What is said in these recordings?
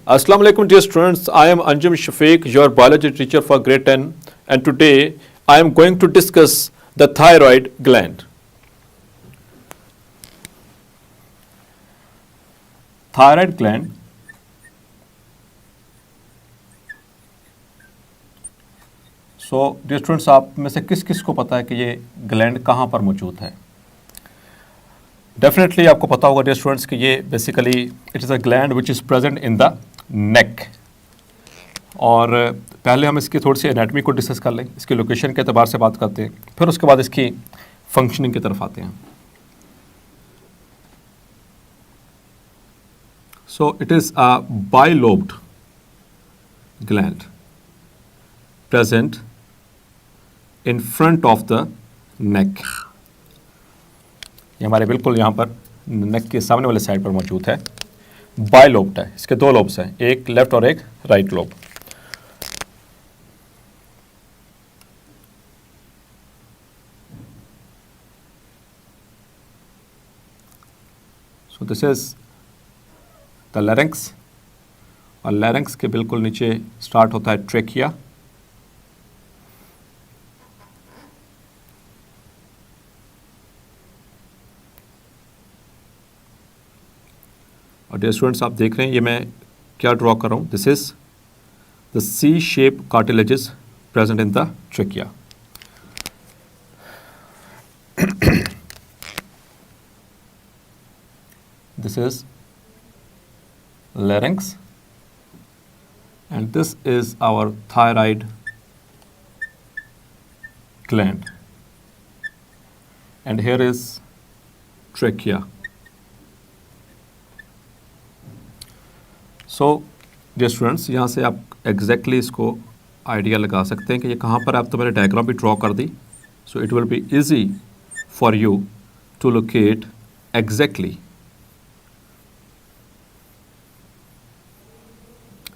Assalamu alaikum dear students, I am Anjum Shafiq, your biology teacher for grade 10, and today I am going to discuss the thyroid gland. Thyroid gland dear students, आप में से किस किस को पता है कि ये ग्लैंड कहाँ पर मौजूद है? डेफिनेटली आपको पता होगा डियर स्टूडेंट्स कि ये basically it is a gland which is present in the neck. और पहले हम इसकी थोड़ी सी एनाटमी को डिस्कस कर लें, इसकी लोकेशन के अतबार से बात करते हैं, फिर उसके बाद इसकी फंक्शनिंग की तरफ आते हैं। So it is a bilobed gland present in front of the neck. ये हमारे बिल्कुल यहाँ पर नेक के सामने वाले साइड पर मौजूद है। बाइलोब्ड है, इसके दो लोब्स हैं, एक लेफ्ट और एक right lobe. So this is the larynx, और लैरिंक्स के बिल्कुल नीचे स्टार्ट होता है ट्रेकिया। और डियर स्टूडेंट्स, आप देख रहे हैं ये मैं क्या ड्रॉ कर रहा हूँ। This is the C shape cartilages present in the trachea. This is larynx and this is our thyroid gland and here is trachea. So dear students, यहाँ से आप exactly इसको आइडिया लगा सकते हैं कि ये कहाँ पर। आप तो मैंने डायग्राम भी ड्रॉ कर दी, so it will be easy for you to locate exactly.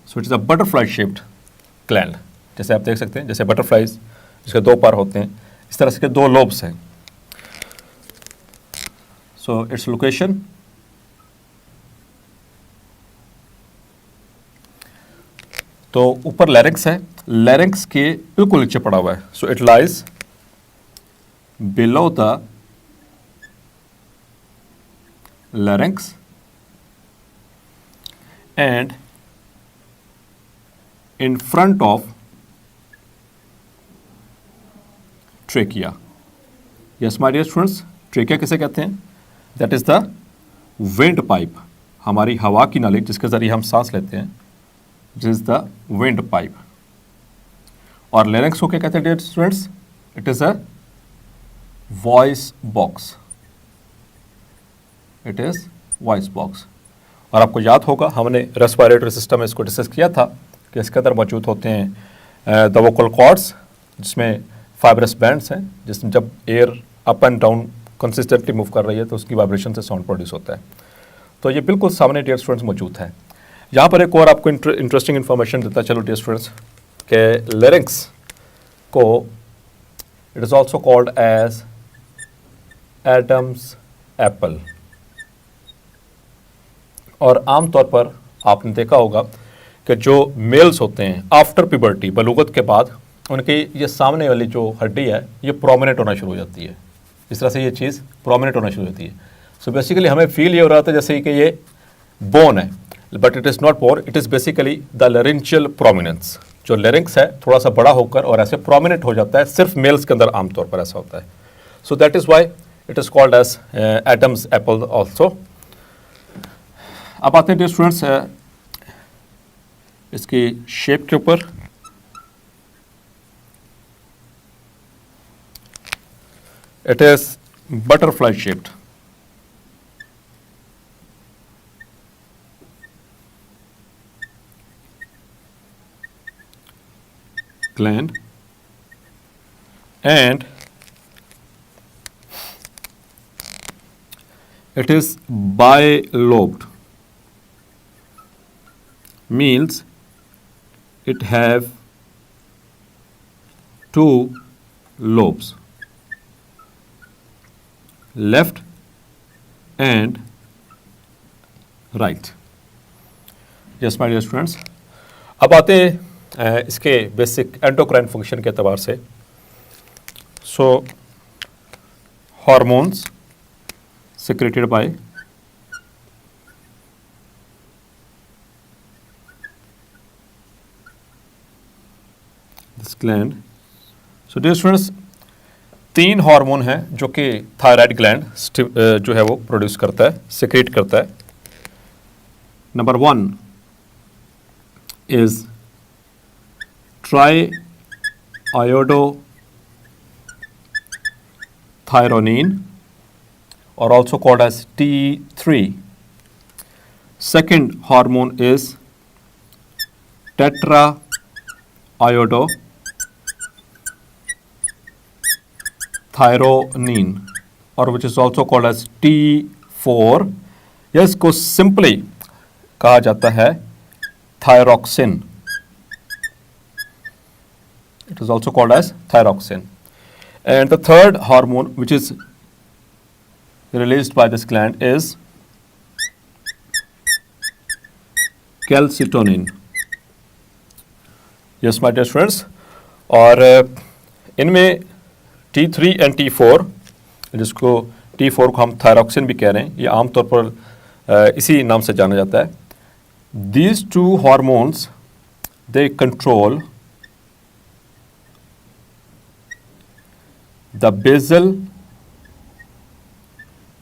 So it is a butterfly shaped gland. जैसे आप देख सकते हैं, जैसे बटरफ्लाइज जिसके दो पर होते हैं, इस तरह से दो लोब्स हैं। सो इट्स लोकेशन तो ऊपर लैरिंक्स है, लैरिंक्स के बिल्कुल नीचे पड़ा हुआ है। So it lies below the larynx and in front of trachea. Yes, my dear students, trachea किसे कहते हैं? That is the wind pipe, हमारी हवा की नाली जिसके ज़रिए हम सांस लेते हैं। This is the wind pipe. और larynx को क्या कहते हैं dear students? It is a voice box. It is voice box. और आपको याद होगा हमने रेस्पिरेटरी सिस्टम में इसको डिस्कस किया था कि इसके अंदर मौजूद होते हैं द वोकल कॉर्ड्स, जिसमें फाइब्रस बैंड्स हैं, जिसमें जब air up and down consistently move कर रही है तो उसकी वाइब्रेशन से साउंड प्रोड्यूस होता है। तो ये बिल्कुल सामने डियर स्टूडेंट्स मौजूद है। यहाँ पर एक और आपको इंटरेस्टिंग इन्फॉर्मेशन देता चलो डियर स्टूडेंट्स के लैरिंक्स को it is also called as Adam's apple. और आमतौर पर आपने देखा होगा कि जो मेल्स होते हैं आफ्टर प्यूबर्टी, बलूगत के बाद, उनकी ये सामने वाली जो हड्डी है ये प्रोमिनेंट होना शुरू हो जाती है। इस तरह से ये चीज़ प्रोमिनेंट होना शुरू होती है। सो बेसिकली हमें फील ये हो रहा था जैसे कि ये बोन है, but it is not bone, it is basically the laryngeal prominence. जो लैरिंक्स है थोड़ा सा बड़ा होकर और ऐसे प्रोमिनेंट हो जाता है, सिर्फ मेल्स के अंदर आमतौर पर ऐसा होता है। So that is why it is called as Adam's apple also. अब आते हैं डियर स्टूडेंट्स इसकी शेप के ऊपर। It is butterfly shaped. gland and it is bilobed, means it have two lobes, left and right. Yes my dear students, अब आते हैं इसके बेसिक एंडोक्राइन फंक्शन के एतबार से। So hormones secreted by this gland. So dear students, 3 hormone हैं जो कि थायराइड ग्लैंड जो है वो प्रोड्यूस करता है, सिक्रेट करता है। Number 1 is triiodothyronine, or also called as T3. Second hormone is tetraiodothyronine, or which is also called as T4. या इसको सिंपली कहा जाता है thyroxine. It is also called as thyroxine. And the third hormone which is released by this gland is calcitonin. Yes, my dear friends. और इनमें T3 and T4, जिसको T4 को हम थायरॉक्सिन भी कह रहे हैं, ये आमतौर पर इसी नाम से जाना जाता है। These 2 hormones, they control the basal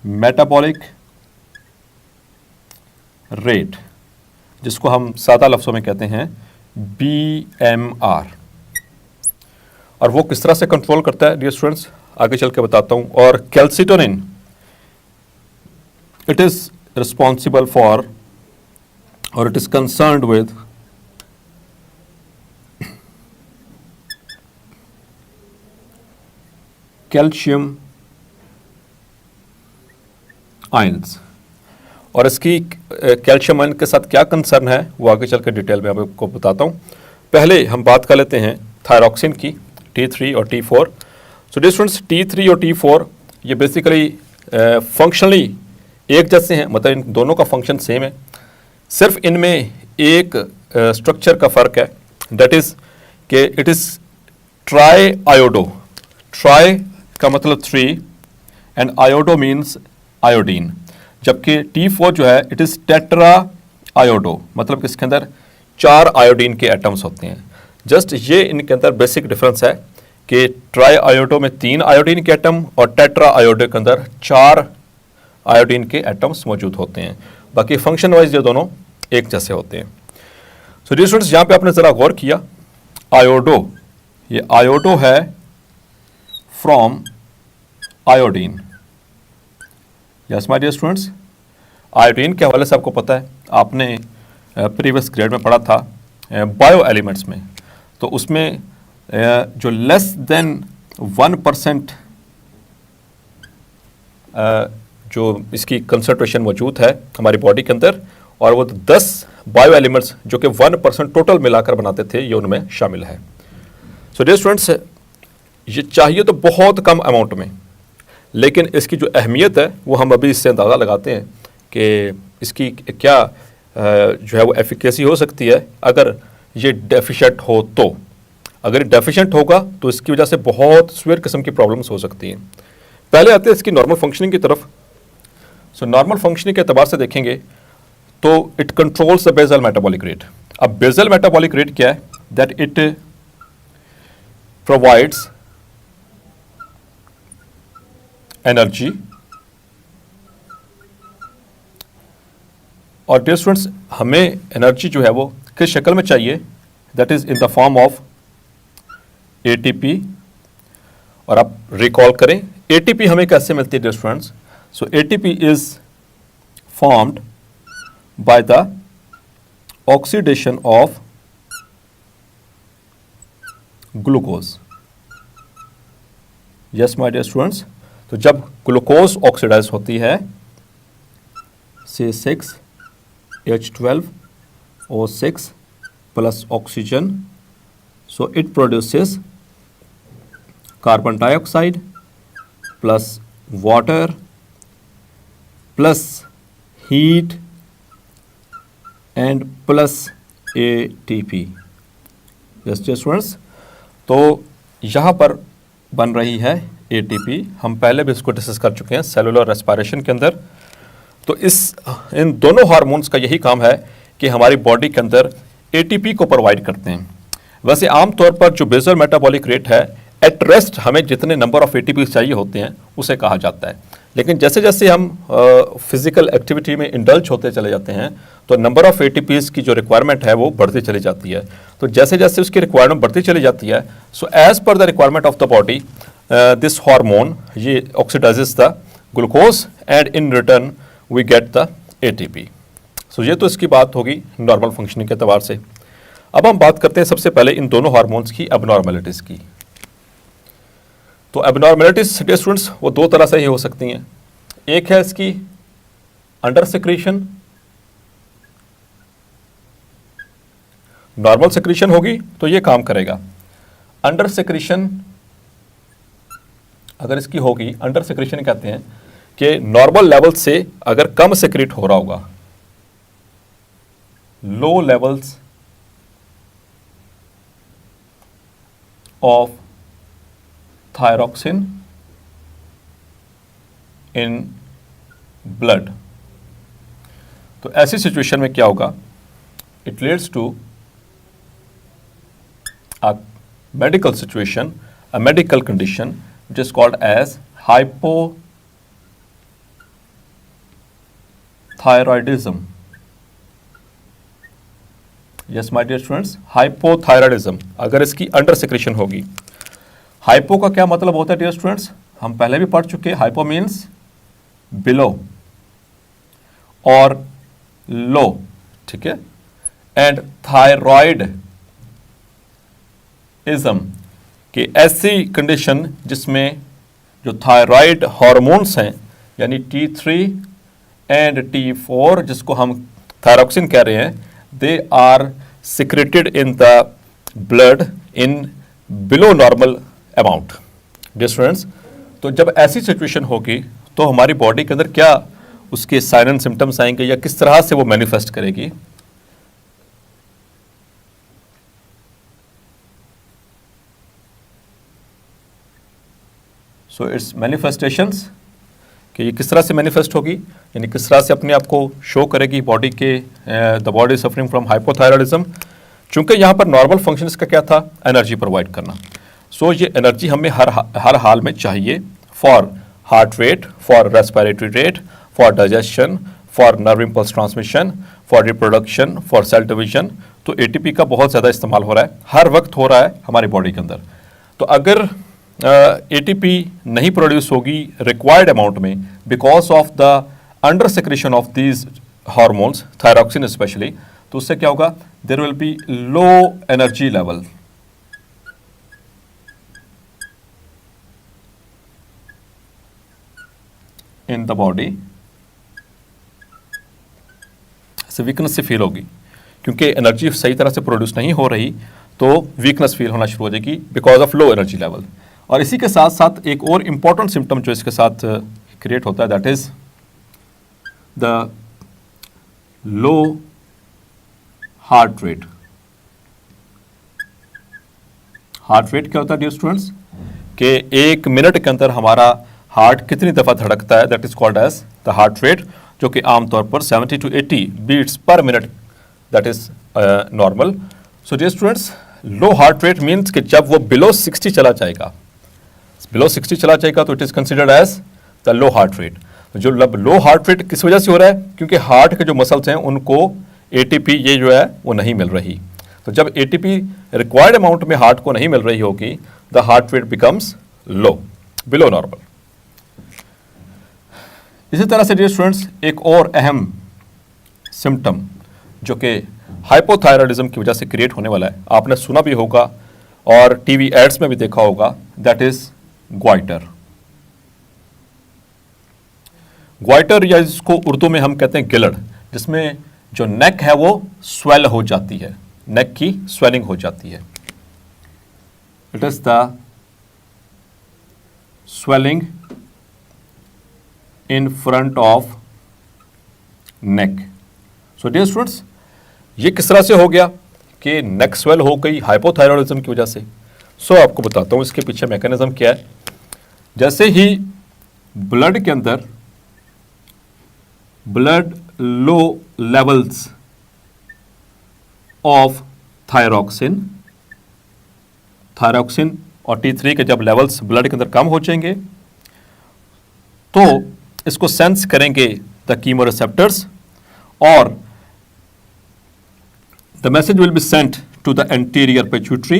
metabolic rate, जिसको हम सादा लफ्ज़ों में कहते हैं BMR। और वो किस तरह से कंट्रोल करता है डियर स्टूडेंट्स, आगे चल के बताता हूँ। और calcitonin, it is responsible for, or it is concerned with calcium ions। और इसकी कैल्शियम आयन के साथ क्या कंसर्न है वो आगे चल के डिटेल में आपको बताता हूँ। पहले हम बात कर लेते हैं थायरॉक्सिन की, T3 और T4। सो डियर स्टूडेंट्स, T3 और T4 ये बेसिकली फंक्शनली एक जैसे हैं, मतलब इन दोनों का फंक्शन सेम है, सिर्फ इनमें एक स्ट्रक्चर का फ़र्क है, दैट इज़ कि it is try iodo. Try का मतलब 3 एंड आयोडो मीन्स आयोडीन, जबकि T4 जो है इट इज़ टेट्रा आयोडो, मतलब कि इसके अंदर 4 आयोडीन के एटम्स होते हैं। जस्ट ये इनके अंदर बेसिक डिफरेंस है कि ट्राई आयोडो में 3 आयोडीन के एटम और टेट्रा आयोडो के अंदर 4 आयोडीन के एटम्स मौजूद होते हैं। बाकी फंक्शन वाइज ये दोनों एक जैसे होते हैं। सो डियर स्टूडेंट्स, यहाँ पे आपने ज़रा गौर किया, आयोडो, ये आयोडो है from iodine. Yes my dear students, iodine के हवाले से आपको पता है, आपने प्रीवियस ग्रेड में पढ़ा था बायो एलिमेंट्स में, तो उसमें जो लेस देन 1% जो इसकी कंसंट्रेशन मौजूद है हमारी बॉडी के अंदर, और वो 10 बायो एलिमेंट्स जो कि 1% टोटल मिलाकर बनाते थे, ये उनमें शामिल है। सो डियर स्टूडेंट्स, ये चाहिए तो बहुत कम अमाउंट में, लेकिन इसकी जो अहमियत है वो हम अभी इससे अंदाज़ा लगाते हैं कि इसकी क्या जो है वो एफिकेसी हो सकती है अगर ये डेफिशिएंट हो। तो अगर डेफिशिएंट होगा तो इसकी वजह से बहुत सीवियर किस्म की प्रॉब्लम्स हो सकती हैं। पहले आते हैं इसकी नॉर्मल फंक्शनिंग की तरफ। सो नॉर्मल फंक्शनिंग के एतबार से देखेंगे तो it controls the basal metabolic rate. अब बेसल मेटाबॉलिक रेट क्या है? दैट इट प्रोवाइड्स एनर्जी, और डियर स्टूडेंट्स हमें एनर्जी जो है वो किस शक्ल में चाहिए? That is in the form of ATP. और आप रिकॉल करें एटीपी हमें कैसे मिलती है dear students? So ATP is formed by the oxidation of glucose. Yes my dear students, तो जब ग्लूकोज ऑक्सीडाइज होती है C6H12O6 plus oxygen, so it produces carbon dioxide plus water plus heat and plus ATP। Yes students, तो यहाँ पर बन रही है ATP। हम पहले भी इसको डिस्कस कर चुके हैं सेलुलर रेस्पिरेशन के अंदर। तो इन दोनों हार्मोन्स का यही काम है कि हमारी बॉडी के अंदर ATP को प्रोवाइड करते हैं। वैसे आमतौर पर जो बेसल मेटाबॉलिक रेट है, एट रेस्ट हमें जितने नंबर ऑफ ATP चाहिए होते हैं उसे कहा जाता है। लेकिन जैसे जैसे हम फिजिकल एक्टिविटी में इंडल्ज होते चले जाते हैं तो नंबर ऑफ ATPs की जो रिक्वायरमेंट है वो बढ़ती चली जाती है। तो जैसे जैसे उसकी रिक्वायरमेंट बढ़ती चली जाती है, so as per the requirement of the body this hormone ये oxidizes the glucose and in return we get the ATP। So ये तो इसकी बात होगी नॉर्मल फंक्शनिंग के एतबार से। अब हम बात करते हैं सबसे पहले इन दोनों हार्मोन्स की एबनॉर्मेलिटीज़ की। तो एबनॉर्मेलिटीज स्टूडेंट्स वो दो तरह से ही हो सकती हैं। एक है इसकी अंडर सिक्रीशन, नॉर्मल सिक्रीशन होगी तो ये काम करेगा। अंडर सिक्रीशन अगर इसकी होगी, अंडर सिक्रीशन कहते हैं कि नॉर्मल लेवल से अगर कम सिक्रीट हो रहा होगा, low levels of thyroxine in blood, तो ऐसी सिचुएशन में क्या होगा, it leads to a medical situation, a medical condition which is called as hypothyroidism. Yes my dear students, hypothyroidism अगर इसकी अंडर सिक्रेशन होगी। हाइपो का क्या मतलब होता है डियर स्टूडेंट्स, हम पहले भी पढ़ चुके हैं। हाइपो मीन्स बिलो और लो, ठीक है। एंड थायरॉयडिज्म कि ऐसी कंडीशन जिसमें जो थायराइड हार्मोन्स हैं यानी T3 एंड T4 जिसको हम थायरॉक्सिन कह रहे हैं, they are secreted in the blood in below normal amount. Dear students, तो जब ऐसी सिचुएशन होगी तो हमारी बॉडी के अंदर क्या उसके साइन एंड सिम्टम्स आएंगे या किस तरह से वो मैनिफेस्ट करेगी। सो इट्स मैनिफेस्टेशंस कि ये किस तरह से मैनिफेस्ट होगी, यानी किस तरह से अपने आप को शो करेगी बॉडी के, the body suffering from hypothyroidism. चूंकि यहाँ पर नॉर्मल फंक्शन इसका क्या था, एनर्जी प्रोवाइड करना। सो ये एनर्जी हमें हर हाल में चाहिए for heart rate, for respiratory rate, for digestion, for nerve impulse transmission, for reproduction, for sale division. तो ATP का बहुत ज़्यादा इस्तेमाल हो रहा है, हर वक्त हो रहा है हमारी बॉडी के अंदर। तो अगर ATP नहीं प्रोड्यूस होगी रिक्वायर्ड अमाउंट में because of the under secretion of these hormones, thyroxine specially, तो उससे क्या होगा, there will be low energy level in the body. ऐसे वीकनेस से फील होगी क्योंकि एनर्जी सही तरह से प्रोड्यूस नहीं हो रही, तो वीकनेस फील होना शुरू हो जाएगी because of low energy level. और इसी के साथ साथ एक और इंपॉर्टेंट सिम्टम जो इसके साथ क्रिएट होता है, that is the low heart rate. Heart rate क्या होता है डियर स्टूडेंट्स, कि एक मिनट के अंदर हमारा हार्ट कितनी दफ़ा धड़कता है, that is called as the heart rate, जो कि आमतौर पर 70 to 80 beats per minute, that is normal. So dear students, low heart rate means कि जब वो बिलो 60 चला जाएगा, बिलो 60 चला जाएगा तो it is considered as the low heart rate. जो लो हार्ट रेट किस वजह से हो रहा है, क्योंकि हार्ट के जो मसल्स हैं उनको ATP ये जो है वो नहीं मिल रही। तो जब ATP रिक्वायर्ड अमाउंट में हार्ट को नहीं मिल रही होगी, the heart rate becomes low, below normal. इसी तरह से डियर स्टूडेंट्स, एक और अहम सिम्टम जो कि हाइपोथायरॉयडिज्म की वजह से क्रिएट होने वाला है, आपने सुना भी होगा और टीवी एड्स में भी देखा होगा, दैट इज ग्वाइटर। ग्वाइटर या जिसको उर्दू में हम कहते हैं गिलड़, जिसमें जो नेक है वो स्वेल हो जाती है, नेक की स्वेलिंग हो जाती है। It is the swelling in front of neck. So dear students, ये किस तरह से हो गया कि नेक स्वेल हो गई हाइपोथायरॉयडिज्म की वजह से। सो आपको बताता हूँ इसके पीछे मैकेनिज्म क्या है। जैसे ही ब्लड के अंदर blood low levels of thyroxine और T3 के जब लेवल्स ब्लड के अंदर कम हो जाएंगे तो इसको सेंस करेंगे द कीमोरिसेप्टर्स और the message will be sent to the anterior pituitary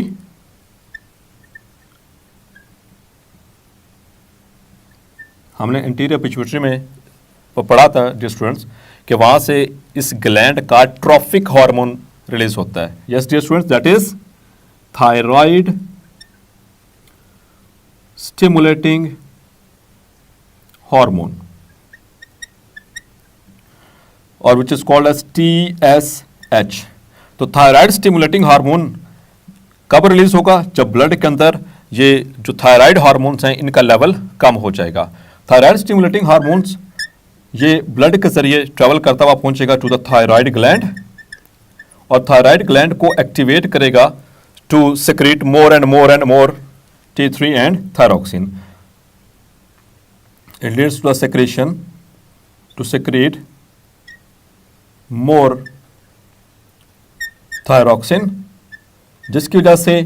हमने एंटीरियर पिट्यूटरी में पढ़ा था डियर स्टूडेंट्स कि वहां से इस ग्लैंड का ट्रॉफिक हार्मोन रिलीज होता है। Yes dear students, that is thyroid stimulating hormone और which is called as TSH। तो थायराइड स्टिमुलेटिंग हार्मोन कब रिलीज होगा? जब ब्लड के अंदर ये जो थायराइड हार्मोन्स हैं इनका लेवल कम हो जाएगा। थायराइड स्टिमुलेटिंग हार्मोन्स ये ब्लड के जरिए ट्रेवल करता हुआ पहुंचेगा टू द थायराइड ग्लैंड और थायराइड ग्लैंड को एक्टिवेट करेगा to secrete more and more T3 and thyroxine. It leads to the secretion to secrete more thyroxine जिसकी वजह से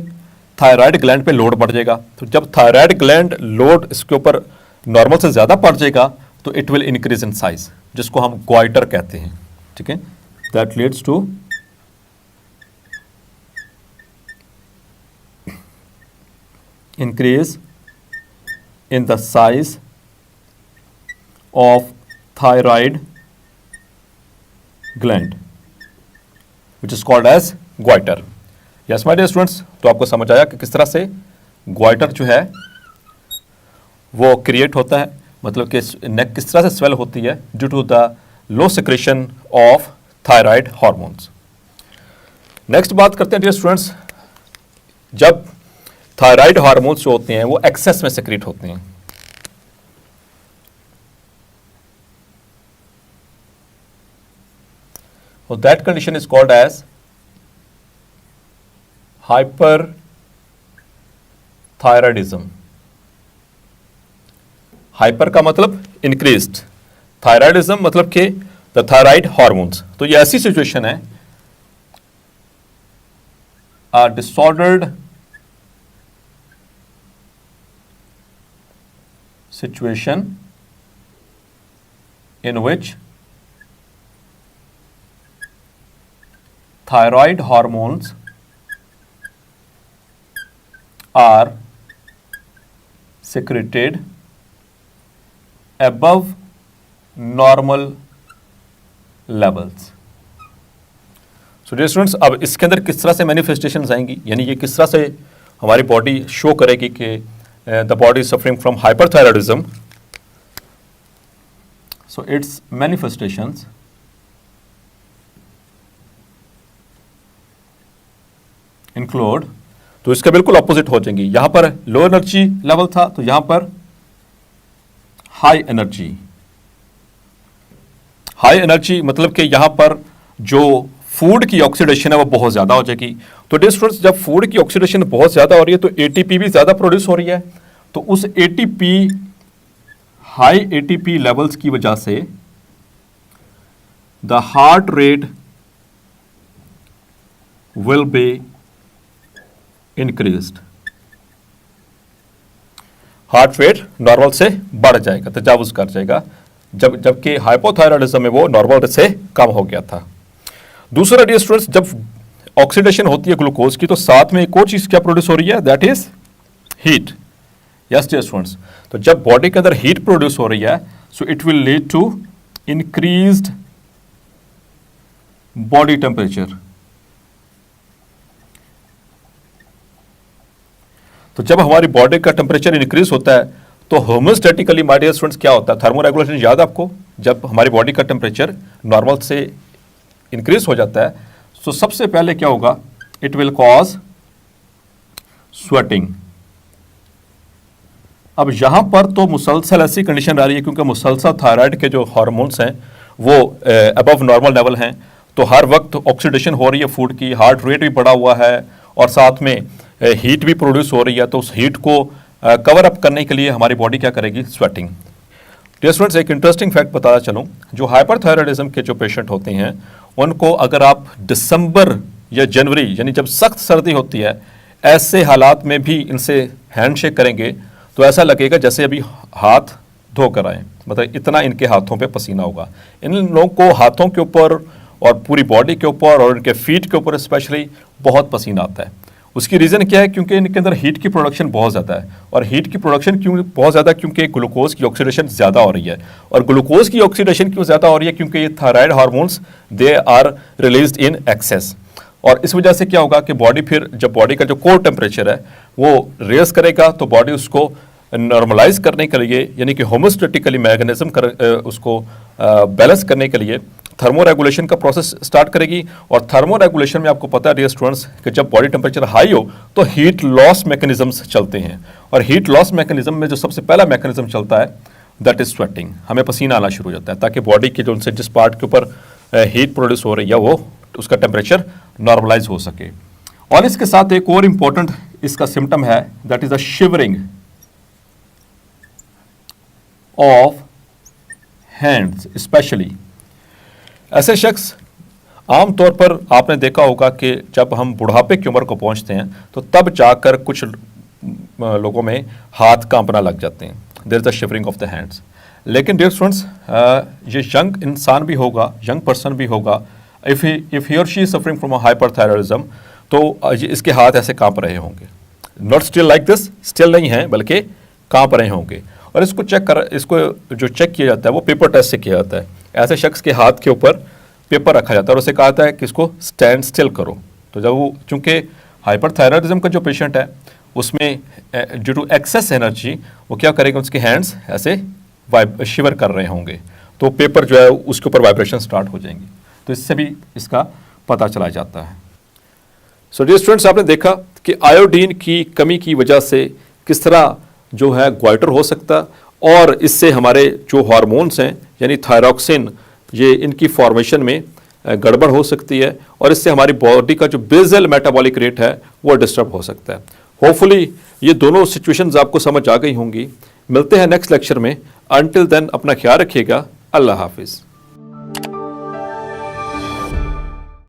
थायराइड ग्लैंड पे लोड बढ़ जाएगा। तो जब थायराइड ग्लैंड लोड इसके ऊपर नॉर्मल से ज़्यादा बढ़ जाएगा तो it will increase in size जिसको हम ग्वाइटर कहते हैं। ठीक है, that leads to increase in the size of thyroid gland which is called as goiter. Yes my dear students, तो आपको समझ आया कि किस तरह से goiter जो है वो क्रिएट होता है, मतलब कि नेक किस तरह से स्वेल होती है due to the low secretion of thyroid hormones. Next बात करते हैं डियर स्टूडेंट्स, जब थायराइड हार्मोन्स जो होते हैं वो एक्सेस में सेक्रेट होते हैं और that condition is called as hyperthyroidism. Hyper का मतलब इंक्रीज्ड, थायराइडिज्म मतलब कि द थायराइड हार्मोन्स। तो ये ऐसी सिचुएशन है a disordered situation in which thyroid hormones are secreted above normal levels. So dear students, अब इसके अंदर किस तरह से मैनिफेस्टेशंस आएंगी, यानी ये किस तरह से हमारी बॉडी शो करेगी कि the body suffering from hyperthyroidism. So it's manifestations include, तो इसके बिल्कुल अपोजिट हो जाएंगी. यहां पर लो एनर्जी लेवल था तो यहां पर हाई एनर्जी. हाई एनर्जी मतलब कि यहां पर जो फूड की ऑक्सीडेशन है वो बहुत ज्यादा हो जाएगी. तो डियर स्टूडेंट्स, जब फूड की ऑक्सीडेशन बहुत ज्यादा हो रही है तो एटीपी भी ज्यादा प्रोड्यूस हो रही है. तो उस एटीपी, हाई एटीपी लेवल्स की वजह से the heart rate will be increased. Heart rate normal से बढ़ जाएगा, तजावुज कर जाएगा, जबकि हाइपोथायरॉयडिज्म में वो नॉर्मल से कम हो गया था. दूसरा डियर स्टूडेंट्स, जब ऑक्सीडेशन होती है ग्लूकोज की तो साथ में एक और चीज क्या प्रोड्यूस हो रही है, that is heat. Yes dear students, तो जब बॉडी के अंदर हीट प्रोड्यूस हो रही है so it will lead to increased body temperature. तो जब हमारी बॉडी का टेम्परेचर इंक्रीज होता है तो होम्योस्टैटिकली माय डियर स्टूडेंट्स क्या होता है, थर्मोरेगुलेशन याद है आपको, जब हमारी बॉडी का टेम्परेचर नॉर्मल से इंक्रीज हो जाता है तो सबसे पहले क्या होगा, इट विल कॉज स्वेटिंग. अब यहां पर तो मुसलसल ऐसी कंडीशन आ रही है क्योंकि मुसलसल थायराइड के जो हार्मोन्स हैं वो अबव नॉर्मल लेवल हैं, तो हर वक्त ऑक्सीडेशन हो रही है फूड की, हार्ट रेट भी बढ़ा हुआ है और साथ में हीट भी प्रोड्यूस हो रही है। तो उस हीट को कवर अप करने के लिए हमारी बॉडी क्या करेगी, स्वेटिंग। डियर स्टूडेंट्स, एक इंटरेस्टिंग फैक्ट बताना चलूँ, जो हाइपरथायराइडिज्म के जो पेशेंट होते हैं उनको अगर आप दिसंबर या जनवरी यानी जब सख्त सर्दी होती है ऐसे हालात में भी इनसे हैंडशेक करेंगे तो ऐसा लगेगा जैसे अभी हाथ धो कर आए, मतलब इतना इनके हाथों पे पसीना होगा। इन लोगों को हाथों के ऊपर और पूरी बॉडी के ऊपर और इनके फीट के ऊपर स्पेशली बहुत पसीना आता है। उसकी रीज़न क्या है, क्योंकि इनके अंदर हीट की प्रोडक्शन बहुत ज़्यादा है। और हीट की प्रोडक्शन क्यों बहुत ज़्यादा, क्योंकि ग्लूकोज की ऑक्सीडेशन ज़्यादा हो रही है। और ग्लूकोज की ऑक्सीडेशन क्यों ज़्यादा हो रही है, क्योंकि ये thyroid hormones they are released in excess. और इस वजह से क्या होगा कि बॉडी फिर जब बॉडी का जो कोर टेम्परेचर है वो रेज करेगा तो बॉडी उसको नॉर्मलाइज करने के लिए यानी कि होमोस्टेटिकली मैकेनिज्म उसको बैलेंस करने के लिए थर्मो रेगुलेशन का प्रोसेस स्टार्ट करेगी। और थर्मो रेगुलेशन में आपको पता है डियर स्टूडेंट्स कि जब बॉडी टेम्परेचर हाई हो तो हीट लॉस मैकेनिज्म्स चलते हैं। और हीट लॉस मैकेनिज्म में जो सबसे पहला मैकेनिज्म चलता है दैट इज स्वेटिंग। हमें पसीना आना शुरू हो जाता है ताकि बॉडी के जो उनसे जिस पार्ट के ऊपर हीट प्रोड्यूस हो रही है वो उसका टेम्परेचर नॉर्मलाइज हो सके। और इसके साथ एक और इंपॉर्टेंट इसका सिम्टम है that is the shivering of hands. Specially ऐसे शख्स आमतौर पर आपने देखा होगा कि जब हम बुढ़ापे की उम्र को पहुंचते हैं तो तब जाकर कुछ लोगों में हाथ कांपना लग जाते हैं, there is the shivering of the hands. लेकिन डियर स्टूडेंट्स, ये यंग इंसान भी होगा, यंग पर्सन भी होगा, इफ़ ही और she suffering from a hyperthyroidism तो इसके हाथ ऐसे कांप रहे होंगे। Not still like this, still नहीं है बल्कि कांप रहे होंगे। और इसको जो चेक किया जाता है वो पेपर टेस्ट से किया जाता है। ऐसे शख्स के हाथ के ऊपर पेपर रखा जाता है और उसे कहा जाता है कि इसको स्टैंड स्टिल करो। तो जब वो, चूँकि हाइपरथायराइडिज्म का जो पेशेंट है उसमें ड्यू टू एक्सेस एनर्जी वो क्या करेगा, उसके हैंड्स ऐसे शिवर कर रहे होंगे तो पेपर जो है उसके ऊपर वाइब्रेशन स्टार्ट हो जाएंगी। तो इससे भी इसका पता चला जाता है। सो डियर स्टूडेंट्स, आपने देखा कि आयोडीन की कमी की वजह से किस तरह जो है ग्वाइटर हो सकता, और इससे हमारे जो हार्मोन्स हैं यानी थायरॉक्सिन, ये इनकी फॉर्मेशन में गड़बड़ हो सकती है और इससे हमारी बॉडी का जो बेसल मेटाबॉलिक रेट है वो डिस्टर्ब हो सकता है। होपफुली ये दोनों सिचुएशंस आपको समझ आ गई होंगी। मिलते हैं नेक्स्ट लेक्चर में। अंटिल देन अपना ख्याल रखिएगा। अल्लाह हाफिज़।